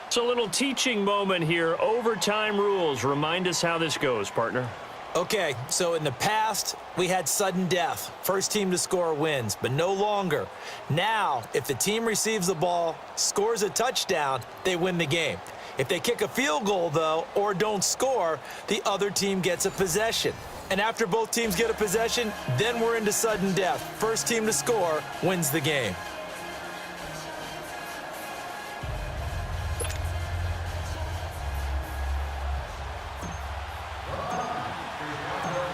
It's a little teaching moment here. Overtime rules. Remind us how this goes, partner. Okay, so in the past, we had sudden death. First team to score wins, but no longer. Now, if the team receives the ball, scores a touchdown, they win the game. If they kick a field goal, though, or don't score, the other team gets a possession. And after both teams get a possession, then we're into sudden death. First team to score wins the game.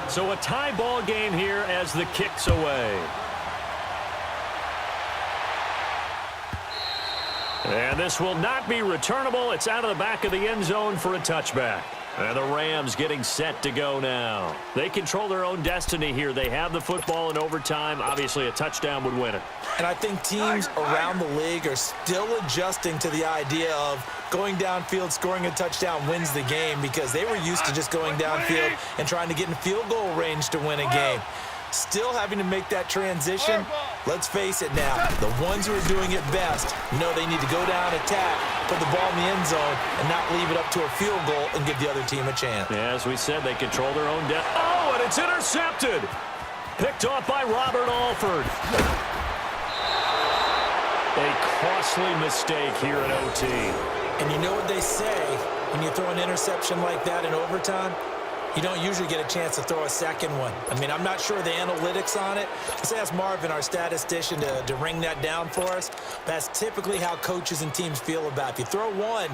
So a tie ball game here as the kick's away. And this will not be returnable. It's out of the back of the end zone for a touchback. And the Rams getting set to go now. They control their own destiny here. They have the football in overtime. Obviously, a touchdown would win it. And I think teams around the league are still adjusting to the idea of going downfield, scoring a touchdown wins the game, because they were used to just going downfield and trying to get in field goal range to win a game. Still having to make that transition. Let's face it now, the ones who are doing it best know they need to go down, attack, put the ball in the end zone, and not leave it up to a field goal and give the other team a chance. Yeah, as we said, they control their own destiny. Oh, and it's intercepted. Picked off by Robert Alford. A costly mistake here at OT. And you know what they say when you throw an interception like that in overtime? You don't usually get a chance to throw a second one. I mean, I'm not sure the analytics on it. Let's ask Marvin, our statistician, to ring that down for us. That's typically how coaches and teams feel about it. If you throw one,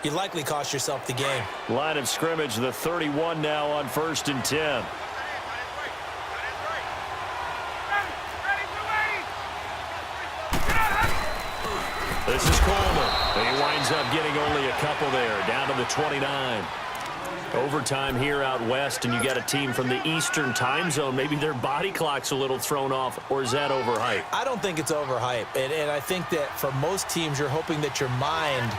you likely cost yourself the game. Line of scrimmage, the 31 now on 1st and 10. This is Coleman. He winds up getting only a couple there, down to the 29. Overtime here out west, and you got a team from the Eastern time zone. Maybe their body clock's a little thrown off, or is that overhyped? I don't think it's overhyped, and I think that for most teams, you're hoping that your mind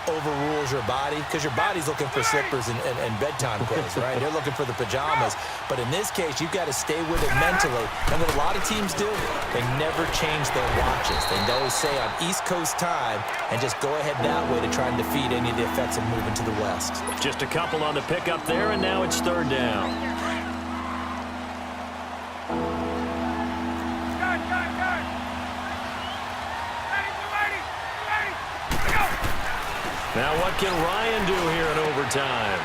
overrules your body, because your body's looking for slippers and bedtime clothes, right? They're looking for the pajamas. But in this case, you've got to stay with it mentally. And what a lot of teams do, they never change their watches. They always say on East Coast time, and just go ahead that way to try and defeat any of the effects of moving to the west. Just a couple on the pickup there, and now it's 3rd down. Now what can Ryan do here in overtime?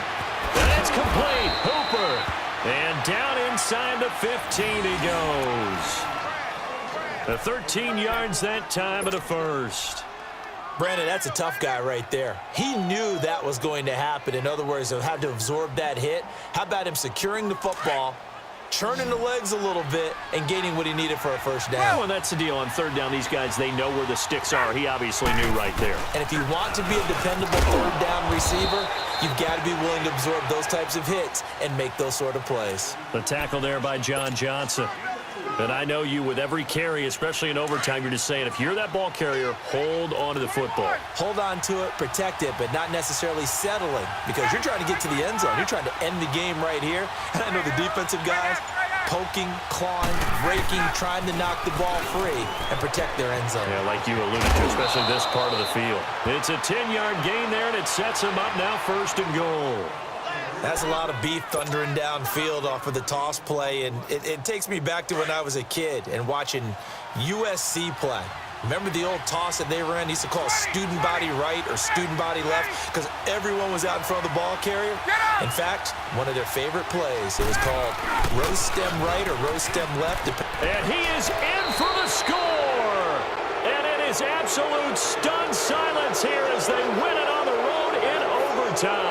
And it's complete. Hooper. And down inside the 15 he goes. The 13 yards that time at a first. Brandon, that's a tough guy right there. He knew that was going to happen. In other words, he'll have to absorb that hit. How about him securing the football, churning the legs a little bit, and gaining what he needed for a first down? Well, and that's the deal. On 3rd down, these guys, they know where the sticks are. He obviously knew right there. And if you want to be a dependable 3rd down receiver, you've got to be willing to absorb those types of hits and make those sort of plays. The tackle there by John Johnson. And I know you, with every carry, especially in overtime, you're just saying, if you're that ball carrier, hold on to the football. Hold on to it, protect it, but not necessarily settling, because you're trying to get to the end zone. You're trying to end the game right here. And I know the defensive guys poking, clawing, breaking, trying to knock the ball free and protect their end zone. Yeah, like you alluded to, especially this part of the field. It's a 10-yard gain there, and it sets them up now 1st and goal. That's a lot of beef thundering downfield off of the toss play, and it takes me back to when I was a kid and watching USC play. Remember the old toss that they ran? They used to call student body right or student body left, because everyone was out in front of the ball carrier. In fact, one of their favorite plays, it was called rose stem right or rose stem left. And he is in for the score! And it is absolute stunned silence here as they win it on the road in overtime.